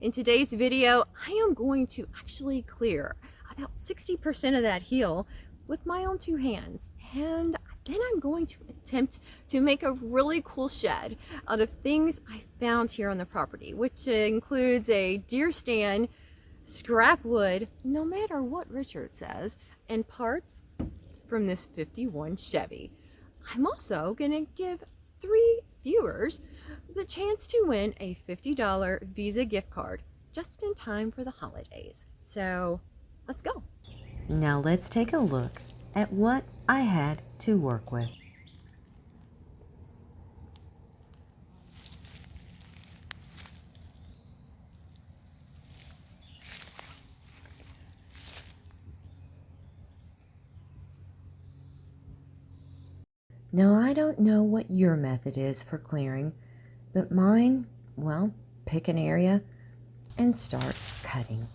In today's video, I am going to actually clear about 60% of that hill with my own two hands. And then I'm going to attempt to make a really cool shed out of things I found here on the property, which includes a deer stand, scrap wood, no matter what Richard says, and parts from this 51 Chevy. I'm also gonna give 3 viewers the chance to win a $50 Visa gift card just in time for the holidays. So let's go. Now let's take a look at what I had to work with. Now I don't know what your method is for clearing, but mine, well, pick an area and start cutting.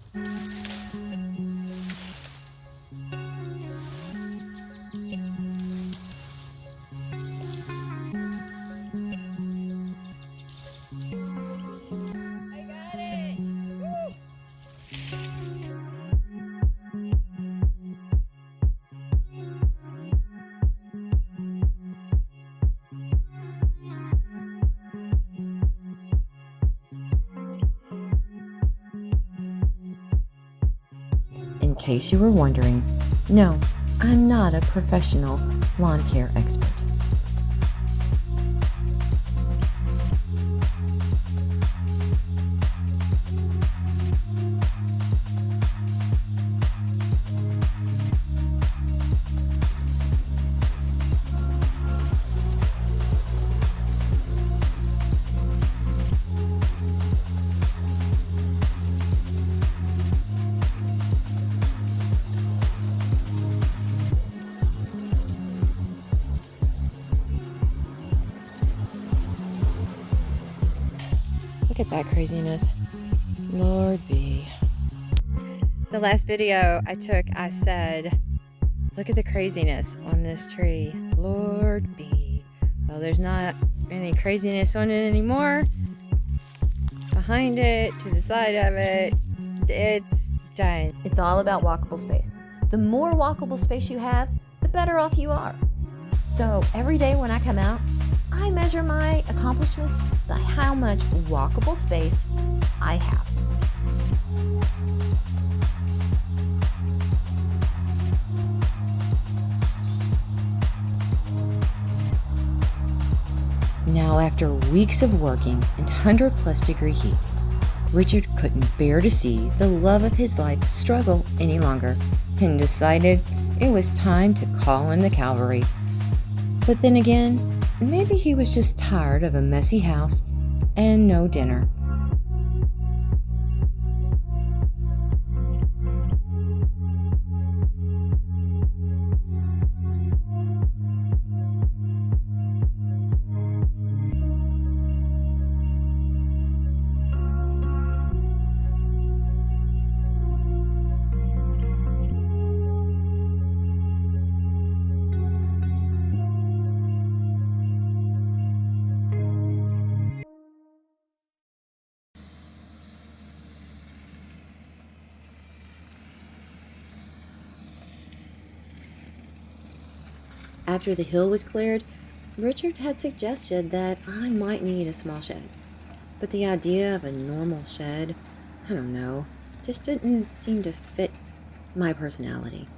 In case you were wondering, no, I'm not a professional lawn care expert. Look at that craziness. Lord be. The last video I took, I said, look at the craziness on this tree. Lord be. Well, there's not any craziness on it anymore. Behind it, to the side of it, it's done. It's all about walkable space. The more walkable space you have, the better off you are. So every day when I come out, I measure my accomplishments by how much walkable space I have. Now, after weeks of working in 100+ degree heat, Richard couldn't bear to see the love of his life struggle any longer and decided it was time to call in the cavalry. But then again, maybe he was just tired of a messy house and no dinner. After the hill was cleared, Richard had suggested that I might need a small shed. But the idea of a normal shed, I don't know, just didn't seem to fit my personality.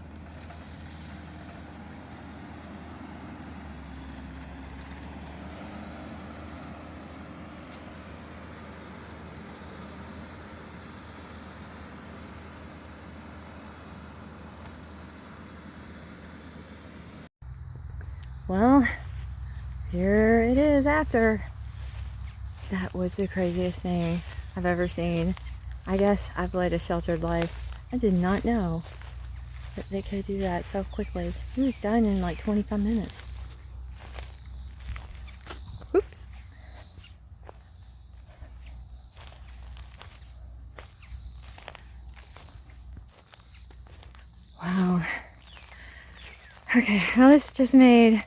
Well, here it is after. That was the craziest thing I've ever seen. I guess I've led a sheltered life. I did not know that they could do that so quickly. It was done in like 25 minutes. Oops. Wow. Okay, well this just made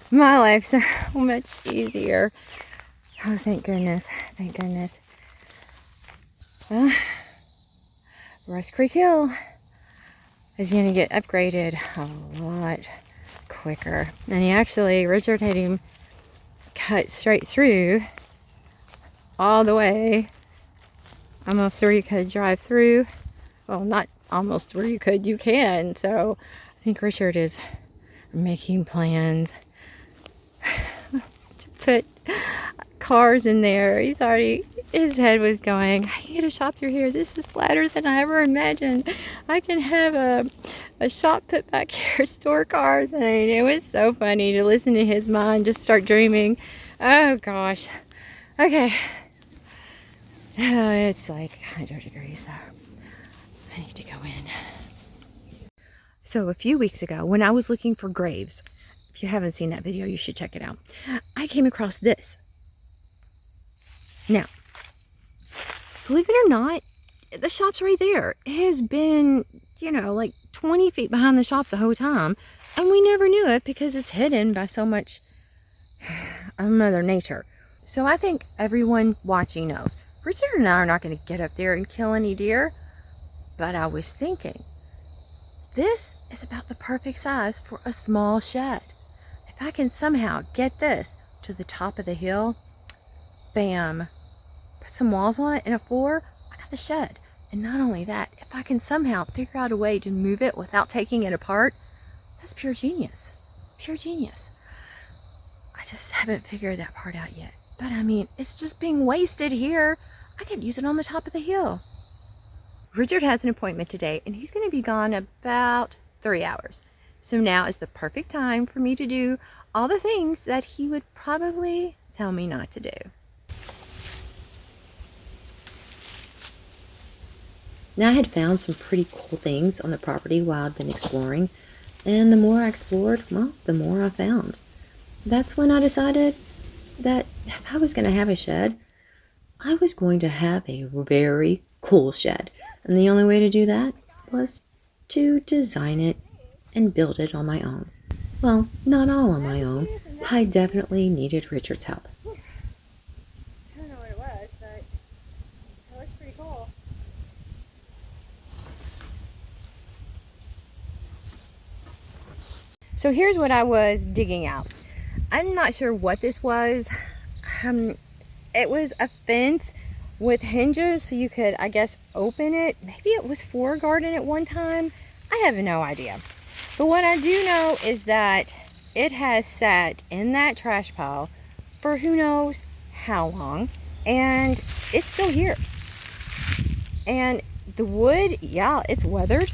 my life so much easier. Oh, thank goodness. Thank goodness. Well, Rust Creek Hill is going to get upgraded a lot quicker. And Richard had him cut straight through all the way, almost where you could drive through. Well, not almost where you can. So I think Richard is making plans to put cars in there. His head was going, I can get a shop through here. This is flatter than I ever imagined. I can have a shop put back here, store cars. And it was so funny to listen to his mind just start dreaming. Oh gosh. Okay. It's like 100 degrees though. I need to go in. So a few weeks ago, when I was looking for graves, if you haven't seen that video, you should check it out. I came across this. Now, believe it or not, the shop's right there. It has been, like 20 feet behind the shop the whole time. And we never knew it because it's hidden by so much of Mother Nature. So I think everyone watching knows. Richard and I are not going to get up there and kill any deer. But I was thinking, this is about the perfect size for a small shed. If I can somehow get this to the top of the hill, bam, put some walls on it and a floor, I got the shed. And not only that, if I can somehow figure out a way to move it without taking it apart, that's pure genius. Pure genius. I just haven't figured that part out yet. But I mean, it's just being wasted here. I could use it on the top of the hill. Richard has an appointment today and he's going to be gone about 3 hours. So now is the perfect time for me to do all the things that he would probably tell me not to do. Now I had found some pretty cool things on the property while I'd been exploring, and the more I explored, well, the more I found. That's when I decided that if I was going to have a shed, I was going to have a very cool shed. And the only way to do that was to design it and build it on my own. Well, not all on my own. I definitely needed Richard's help. I don't know what it was, but it looks pretty cool. So here's what I was digging out. I'm not sure what this was. It was a fence with hinges so you could, I guess, open it. Maybe it was for a garden at one time. I have no idea. But what I do know is that it has sat in that trash pile for who knows how long, and it's still here. And the wood, yeah, it's weathered,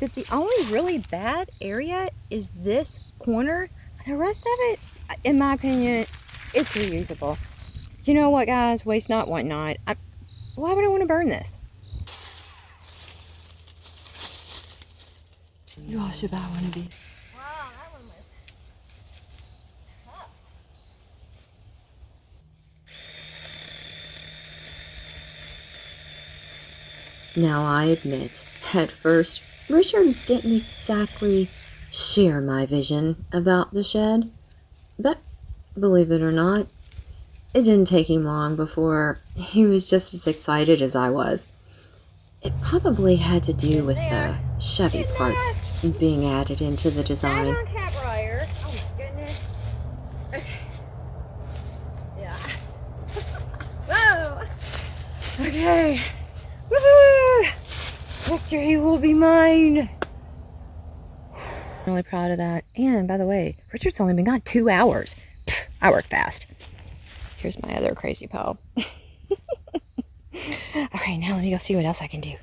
but the only really bad area is this corner. The rest of it, in my opinion, it's reusable. You know what, guys? Waste not, want not. Why would I want to burn this? Gosh, if I want to be. Wow, that one was tough. Now I admit, at first, Richard didn't exactly share my vision about the shed. But, believe it or not, it didn't take him long before he was just as excited as I was. It probably had to do with the Chevy parts being added into the design. Oh my goodness. Okay. Yeah. Whoa. Okay. Woohoo! Victory will be mine. I'm really proud of that. And by the way, Richard's only been gone 2 hours. Pfft, I work fast. Here's my other crazy pal. Alright, now let me go see what else I can do.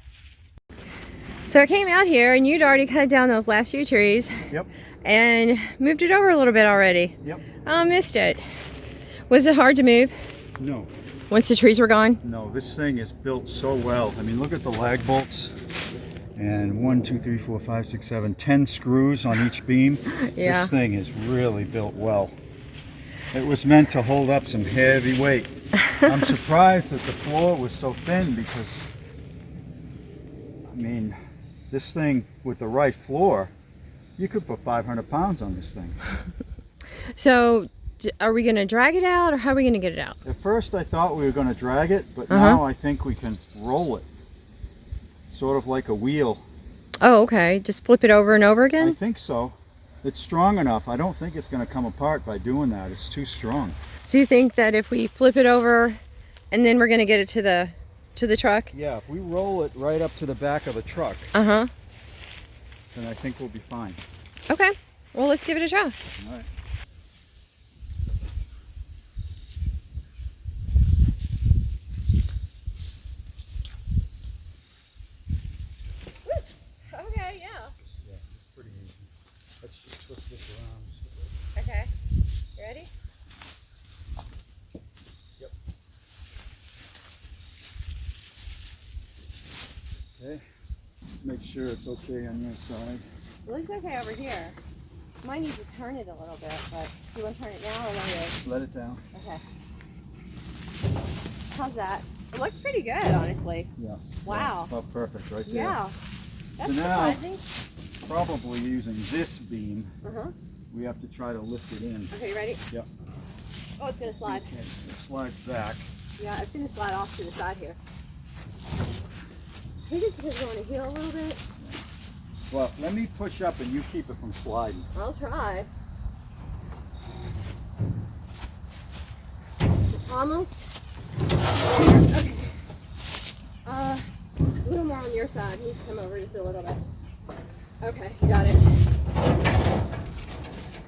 So I came out here and you'd already cut down those last few trees. Yep. And moved it over a little bit already. Yep. I missed it. Was it hard to move No. once the trees were gone? No, this thing is built so well. I mean, look at the lag bolts. And 1, 2, 3, 4, 5, 6, 7, 10 screws on each beam. Yeah. This thing is really built well. It was meant to hold up some heavy weight. I'm surprised that the floor was so thin because, I mean, this thing with the right floor, you could put 500 pounds on this thing. So are we gonna drag it out, or how are we gonna get it out? At first I thought we were going to drag it, but now I think we can roll it. Sort of like a wheel. Oh, okay. Just flip it over and over I again? think so. It's strong enough. I don't think it's going to come apart by doing that. It's too strong. So you think that if we flip it over and then we're gonna get it to the truck? Yeah, if we roll it right up to the back of the truck, Uh-huh. then I think we'll be fine. Okay. Well, let's give it a try. All right. Okay, yeah. Yeah, it's pretty easy. Let's just twist this around. Okay. You ready? Yep. Okay. Let's make sure it's okay on your side. It looks okay over here. Might need to turn it a little bit, but do you want to turn it now or later? Let it down. Okay. How's that? It looks pretty good, honestly. Yeah. Wow. About perfect right there. Yeah. That's So now- surprising. Probably using this beam, Uh-huh. we have to try to lift it in. Okay, you ready? Yep. Oh, it's gonna slide. Okay, so it slides back. Yeah, it's gonna slide off to the side here. I think it's because we want to heel a little bit. Well, let me push up and you keep it from sliding. I'll try. Almost. Okay. A little more on your side. Needs to come over just a little bit. Okay, got it.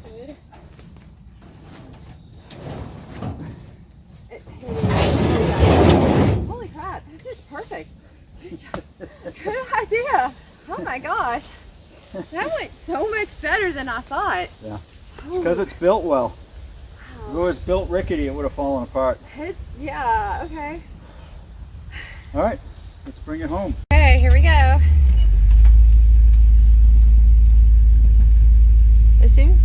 Good. Holy crap, that is perfect. Good idea. Oh my gosh. That went so much better than I thought. Yeah. It's because it's built well. If it Wow. was built rickety, it would have fallen apart. Yeah, okay. All right, let's bring it home. Okay, here we go. It seems,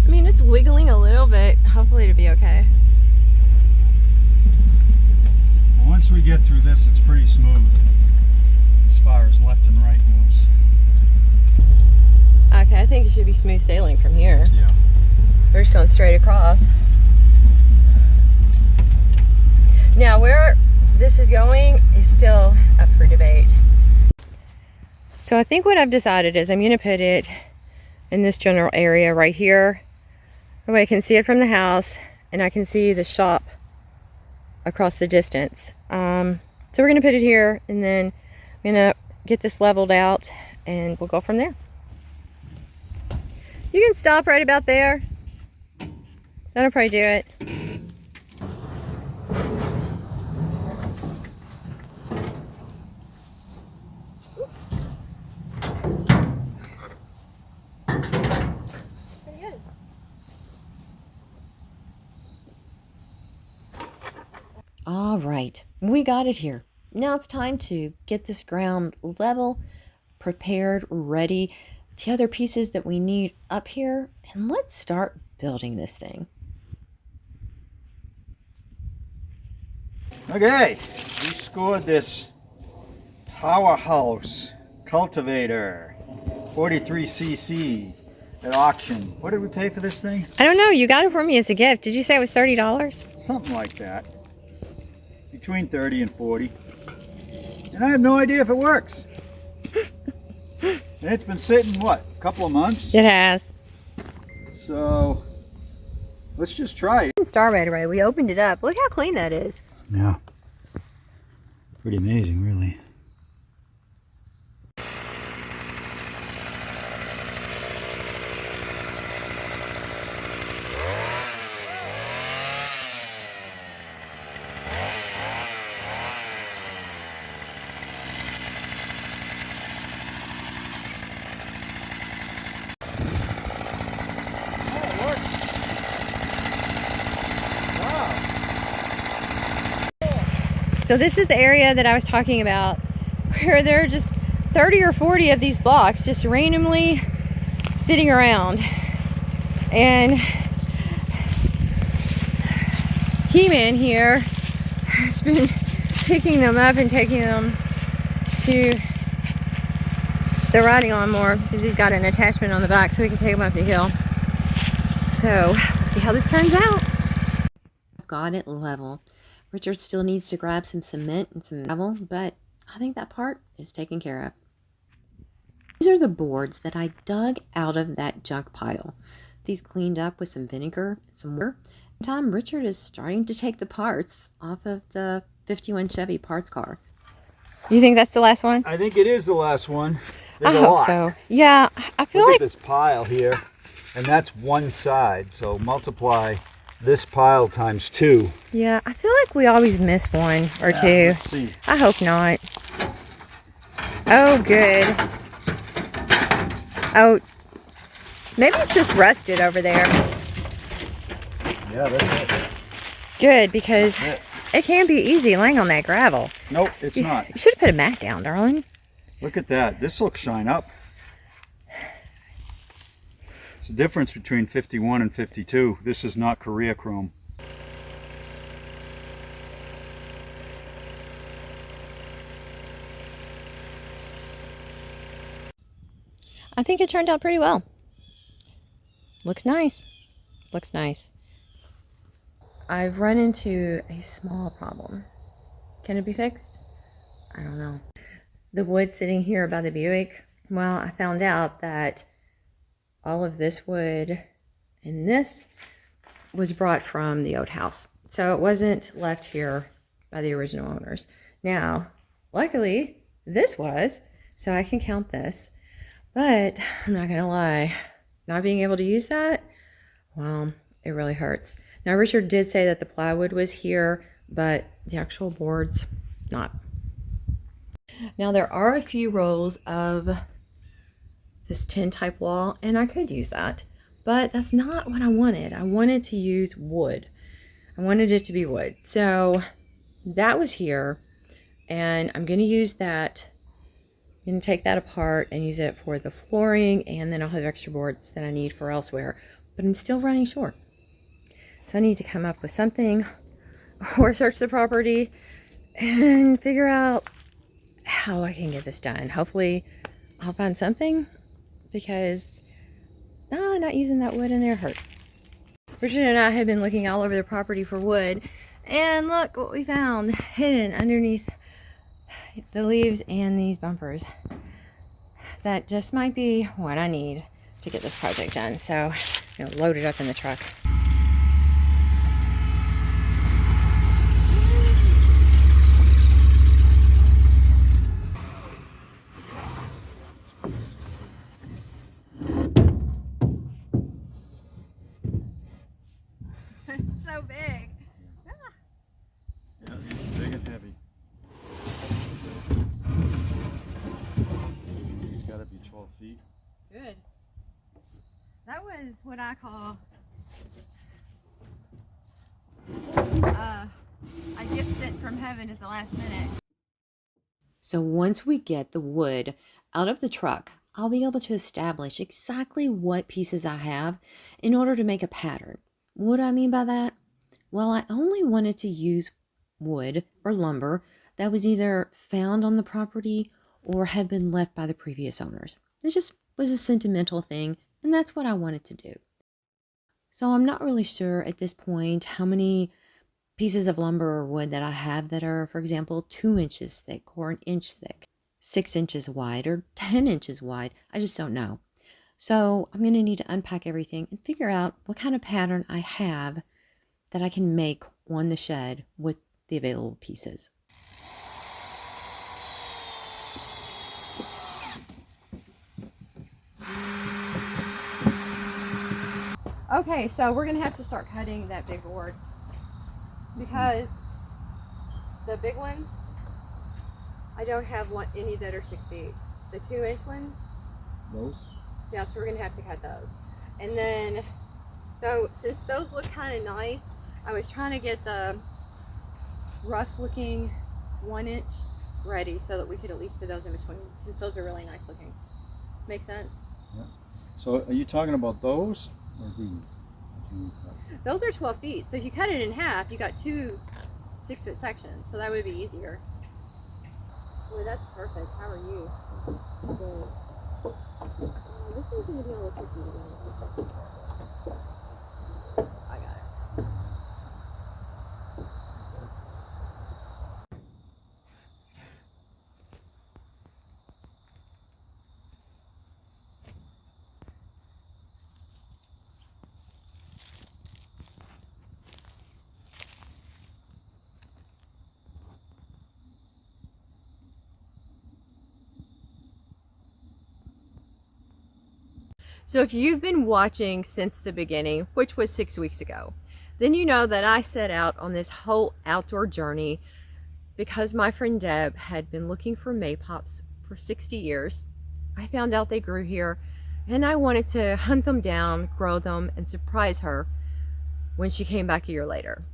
I mean, it's wiggling a little bit. Hopefully it'll be okay. Once we get through this, it's pretty smooth as far as left and right goes. Okay, I think it should be smooth sailing from here. Yeah. We're just going straight across. Now, where this is going is still up for debate. So I think what I've decided is I'm going to put it in this general area right here. That way I can see it from the house and I can see the shop across the distance. So we're going to put it here and then I'm going to get this leveled out and we'll go from there. You can stop right about there. That'll probably do it. Pretty good. All right, we got it here. Now it's time to get this ground level, prepared, ready. The other pieces that we need up here, and let's start building this thing. Okay, we scored this powerhouse cultivator, 43cc at auction. What did we pay for this thing? I don't know. You got it for me as a gift. Did you say it was $30? Something like that. Between 30 and 40. And I have no idea if it works. And it's been sitting, what, a couple of months? It has. So, let's just try it. Didn't start right away. We opened it up. Look how clean that is. Yeah. Pretty amazing, really. So this is the area that I was talking about where there are just 30 or 40 of these blocks just randomly sitting around. And He-Man here has been picking them up and taking them to the riding lawnmower because he's got an attachment on the back so he can take them up the hill. So let's see how this turns out. I've got it level. Richard still needs to grab some cement and some gravel, but I think that part is taken care of. These are the boards that I dug out of that junk pile. These cleaned up with some vinegar and some water. Meantime, Richard is starting to take the parts off of the 51 Chevy parts car. You think that's the last one? I think it is the last one. There's I a hope lot. so. Yeah, I feel Look like at this pile here, and that's one side. So multiply this pile times 2. Yeah, I feel like we always miss one or two. Let's see. I hope not. Oh, good. Oh, maybe it's just rusted over there. Yeah, that's it. Good, because That's it can be easy laying on that gravel. Nope, it's not. You should have put a mat down, darling. Look at that. This looks shine up. It's the difference between 51 and 52. This is not Korea chrome. I think it turned out pretty well. Looks nice. Looks nice. I've run into a small problem. Can it be fixed? I don't know. The wood sitting here by the Buick, well, I found out that all of this wood and this was brought from the old house. So it wasn't left here by the original owners. Now, luckily, this was, so I can count this. But I'm not gonna lie, not being able to use that, well, it really hurts. Now, Richard did say that the plywood was here, but the actual boards, not. Now, there are a few rolls of this tin type wall, and I could use that, but that's not what I wanted. I wanted to use wood. I wanted it to be wood. So that was here, and I'm gonna use that. I'm going to take that apart and use it for the flooring, and then I'll have extra boards that I need for elsewhere. But I'm still running short. So I need to come up with something or search the property and figure out how I can get this done. Hopefully I'll find something, because not using that wood in there hurt. Richard and I have been looking all over the property for wood, and look what we found hidden underneath the leaves and these bumpers. That just might be what I need to get this project done. So, load it up in the truck. It's so big. Yeah, it's big and heavy. It's got to be 12 feet. Good. That was what I call a gift sent from heaven at the last minute. So once we get the wood out of the truck, I'll be able to establish exactly what pieces I have in order to make a pattern. What do I mean by that? Well, I only wanted to use wood or lumber that was either found on the property or had been left by the previous owners. It just was a sentimental thing, and that's what I wanted to do. So I'm not really sure at this point how many pieces of lumber or wood that I have that are, for example, 2 inches thick or 1 inch thick, 6 inches wide or 10 inches wide. I just don't know. So I'm going to need to unpack everything and figure out what kind of pattern I have that I can make on the shed with the available pieces. Okay, so we're gonna have to start cutting that big board, because the big ones, I don't have any that are 6 feet. The 2 inch ones, Those? yeah, so we're gonna have to cut those. And then, so since those look kind of nice, I was trying to get the rough looking 1 inch ready so that we could at least put those in between, since those are really nice looking. Make sense? Yeah. So are you talking about those or these? Those are 12 feet, so if you cut it in half, you got 2 6-foot sections, so that would be easier. Boy, that's perfect. How are you? Good. This is going to be a little tricky to do. So if you've been watching since the beginning, which was 6 weeks ago, then you know that I set out on this whole outdoor journey because my friend Deb had been looking for Maypops for 60 years. I found out they grew here, and I wanted to hunt them down, grow them, and surprise her when she came back a year later.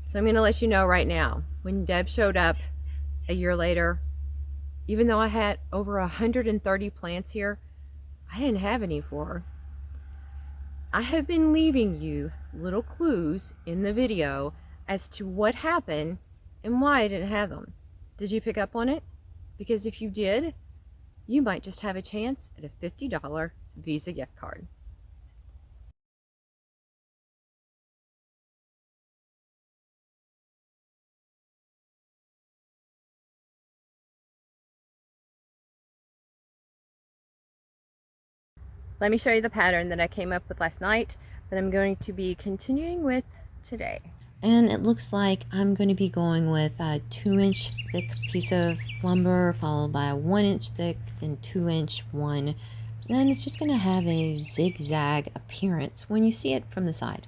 So I'm going to let you know right now, when Deb showed up a year later, even though I had over 130 plants here, I didn't have any for her. I have been leaving you little clues in the video as to what happened and why I didn't have them. Did you pick up on it? Because if you did, you might just have a chance at a $50 Visa gift card. Let me show you the pattern that I came up with last night that I'm going to be continuing with today. And it looks like I'm going to be going with a 2-inch thick piece of lumber, followed by a 1-inch thick, then 2-inch one. And it's just going to have a zigzag appearance when you see it from the side.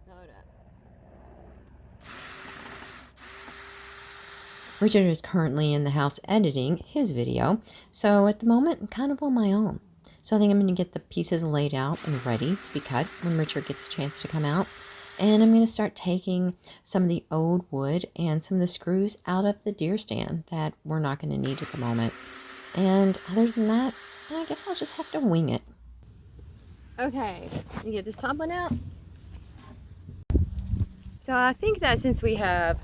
Hold up. Richard is currently in the house editing his video, so at the moment I'm kind of on my own. So I think I'm going to get the pieces laid out and ready to be cut when Richard gets a chance to come out. And I'm going to start taking some of the old wood and some of the screws out of the deer stand that we're not going to need at the moment. And other than that, I guess I'll just have to wing it. Okay, you get this top one out. So I think that since we have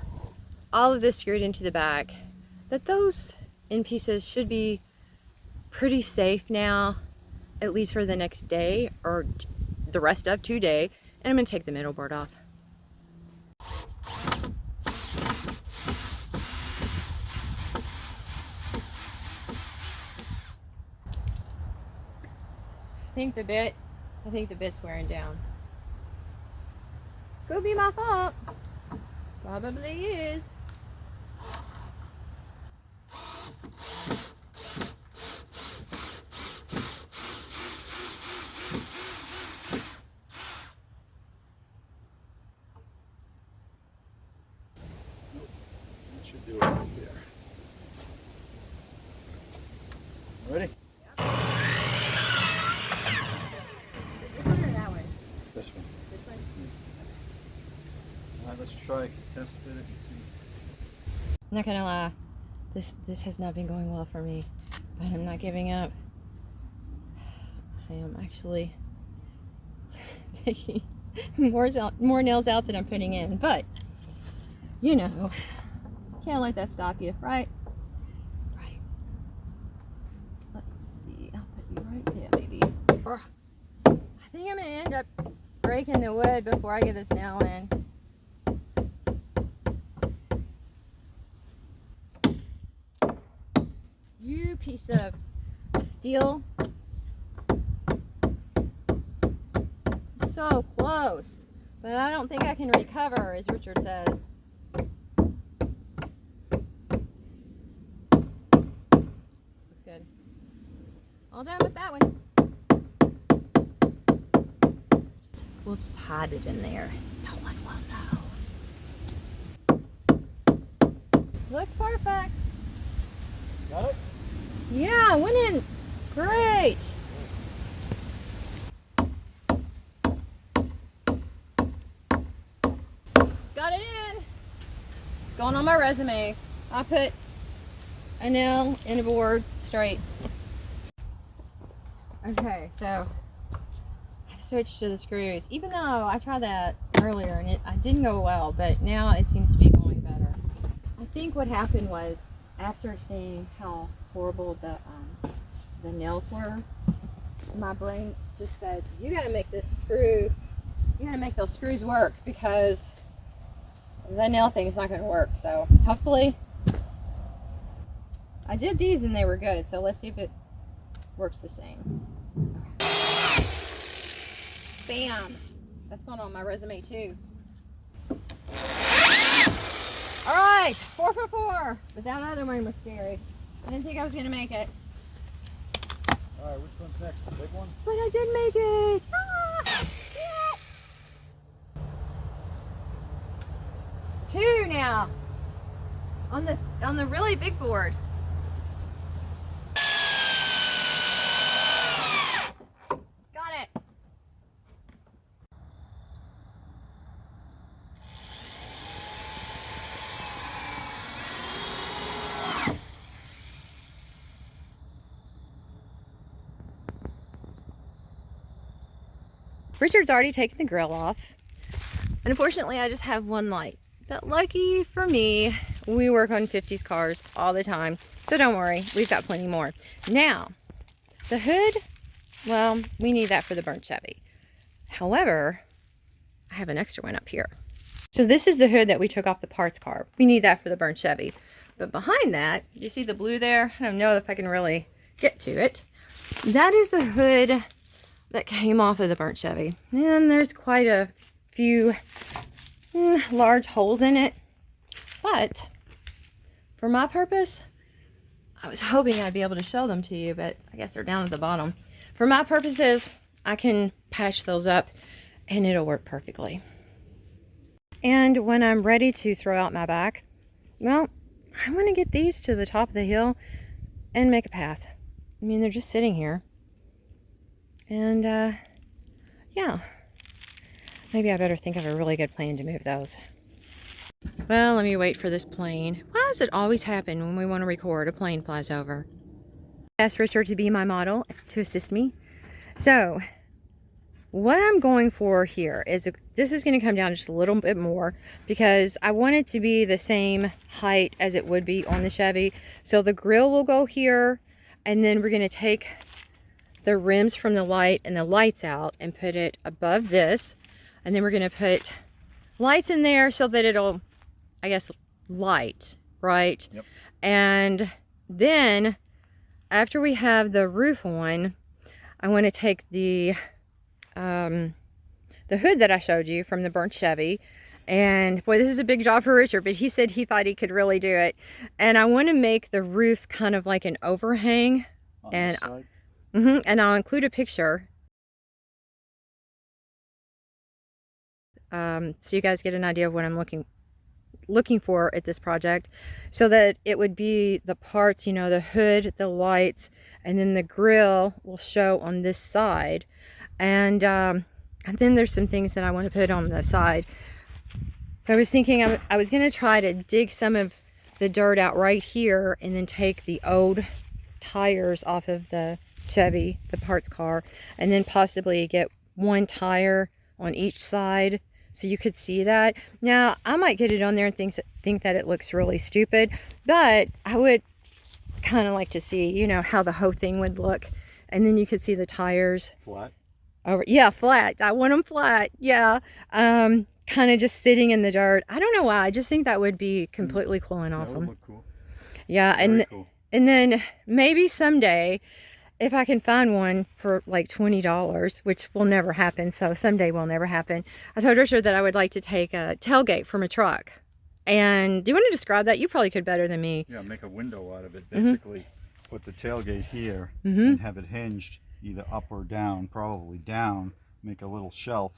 all of this screwed into the back, that those end pieces should be pretty safe now, at least for the next day or the rest of today. And I'm going to take the middle board off. I think the bit's wearing down. Could be my fault. Probably is. That should do it right there. Ready? This one or that one? This one. This one? All right, let's try test fit it and see. I'm not gonna lie, this has not been going well for me, but I'm not giving up. I am actually taking more nails out than I'm putting in, but you know, can't let that stop you, right? Right. Let's see, I'll put you right there, baby. Or, I think I'm gonna end up breaking the wood before I get this nail in. You piece of steel. So close. But I don't think I can recover, as Richard says. Looks good. All done with that one. We'll just hide it in there. No one will know. Looks perfect. Got it? Yeah, went in great. Got it in. It's going on my resume. I put a nail in a board straight. Okay, so I switched to the screws. Even though I tried that earlier and it didn't go well, but now it seems to be going better. I think what happened was, after seeing how horrible the nails were, my brain just said, you gotta make those screws work, because the nail thing is not gonna work. So hopefully, I did these and they were good, so let's see if it works the same. Okay. Bam! That's going on my resume too. right, 4 for 4. But that other one was scary. I didn't think I was gonna make it. All right, which one's next? The big one? But I did make it. Ah! Yeah. 2 now. On the really big board. Got it. Richard's already taken the grill off. Unfortunately, I just have one light. But lucky for me, we work on 50s cars all the time. So don't worry, we've got plenty more. Now, the hood, well, we need that for the burnt Chevy. However, I have an extra one up here. So this is the hood that we took off the parts car. We need that for the burnt Chevy. But behind that, you see the blue there? I don't know if I can really get to it. That is the hood that came off of the burnt Chevy. And there's quite a few large holes in it. But for my purpose, I was hoping I'd be able to show them to you, but I guess they're down at the bottom. For my purposes, I can patch those up and it'll work perfectly. And when I'm ready to throw out my back, well, I want to get these to the top of the hill and make a path. I mean, they're just sitting here. And yeah, maybe I better think of a really good plan to move those. Well, let me wait for this plane. Why does it always happen when we want to record, a plane flies over? I asked Richard to be my model to assist me. So what I'm going for here is this is going to come down just a little bit more because I want it to be the same height as it would be on the Chevy. So the grill will go here, and then we're going to take the rims from the light and the lights out and put it above this. And then we're going to put lights in there so that it'll, I guess, light, right? Yep. And then after we have the roof on, I want to take the hood that I showed you from the burnt Chevy. And boy, this is a big job for Richard, but he said he thought he could really do it. And I want to make the roof kind of like an overhang. On And this side? and I'll include a picture so you guys get an idea of what I'm looking for at this project, so that it would be the parts, you know, the hood, the lights, and then the grill will show on this side. And then there's some things that I want to put on the side. So I was thinking I was going to try to dig some of the dirt out right here and then take the old tires off of the Chevy, the parts car, and then possibly get one tire on each side so you could see that. Now, I might get it on there and think that it looks really stupid, but I would kind of like to see, you know, how the whole thing would look. And then you could see the tires. Flat? Over, yeah, flat. I want them flat. Yeah. Kind of just sitting in the dirt. I don't know why. I just think that would be completely cool and awesome. That would look cool. Yeah, Very cool. And then maybe someday, if I can find one for like $20, which will never happen, so someday will never happen, I told Richard that I would like to take a tailgate from a truck. And do you want to describe that? You probably could better than me. Yeah, make a window out of it. Basically, put the tailgate here and have it hinged either up or down, probably down. Make a little shelf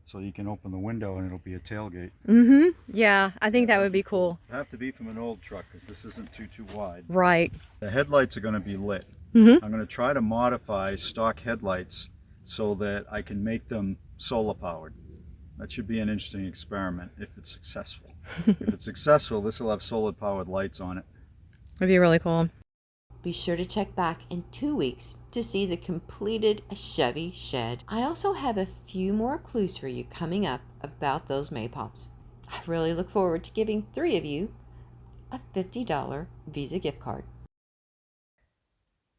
so you can open the window and it'll be a tailgate. Yeah, I think that would be cool. It'll have to be from an old truck because this isn't too wide. Right. The headlights are going to be lit. I'm going to try to modify stock headlights so that I can make them solar powered. That should be an interesting experiment if it's successful. If it's successful, this will have solar powered lights on it. That'd be really cool. Be sure to check back in 2 weeks to see the completed Chevy shed. I also have a few more clues for you coming up about those Maypops. I really look forward to giving 3 of you a $50 Visa gift card.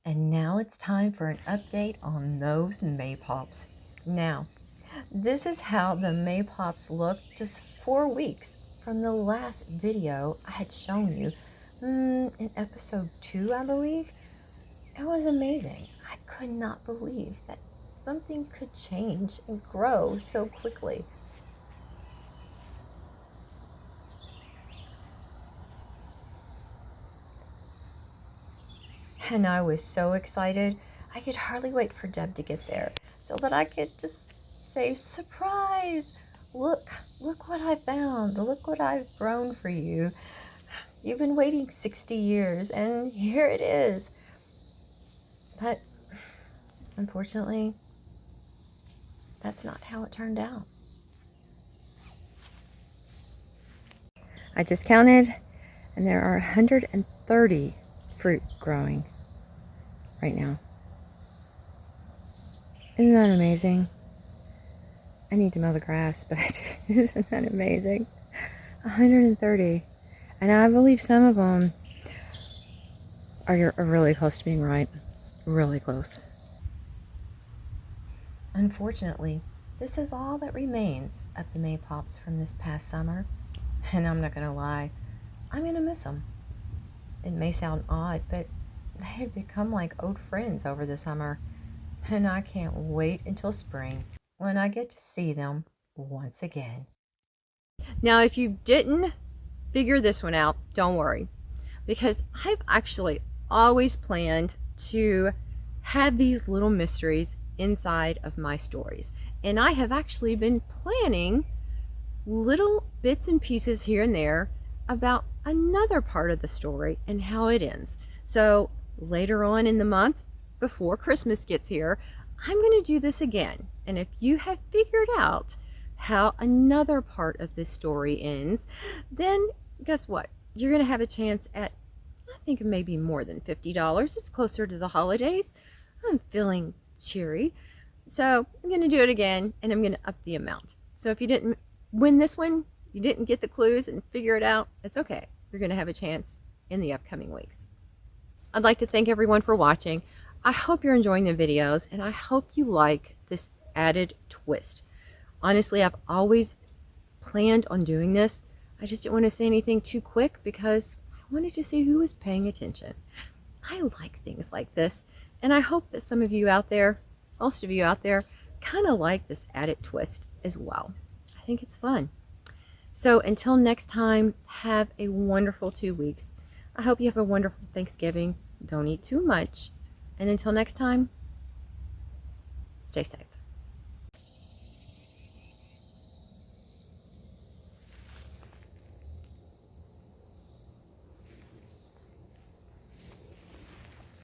And now it's time for an update on those Maypops. Now, this is how the Maypops look just 4 weeks from the last video I had shown you in episode 2, I believe. It was amazing. I could not believe that something could change and grow so quickly. and I was so excited I could hardly wait for Deb to get there so that I could just say, surprise! Look what I found. Look what I've grown for you. You've been waiting 60 years, and here it is. But unfortunately, that's not how it turned out. I just counted, and there are 130 fruit growing right now. Isn't that amazing? I need to mow the grass, but isn't that amazing? 130. And I believe some of them are really close to being right. Really close. Unfortunately, this is all that remains of the Maypops from this past summer. And I'm not going to lie, I'm going to miss them. It may sound odd, but they had become like old friends over the summer. And I can't wait until spring when I get to see them once again. Now, if you didn't figure this one out, don't worry, because I've actually always planned to have these little mysteries inside of my stories. And I have actually been planning little bits and pieces here and there about another part of the story and how it ends. So later on in the month, before Christmas gets here, I'm going to do this again. And if you have figured out how another part of this story ends, then guess what? You're going to have a chance at, I think, maybe more than $50. It's closer to the holidays. I'm feeling cheery. So I'm going to do it again, and I'm going to up the amount. So if you didn't win this one, you didn't get the clues and figure it out, it's okay. You're going to have a chance in the upcoming weeks. I'd like to thank everyone for watching. I hope you're enjoying the videos, and I hope you like this added twist. Honestly, I've always planned on doing this. I just didn't want to say anything too quick because I wanted to see who was paying attention. I like things like this, and I hope that some of you out there, most of you out there, kind of like this added twist as well. I think it's fun. So until next time, have a wonderful 2 weeks. I hope you have a wonderful Thanksgiving. Don't eat too much. And until next time, stay safe.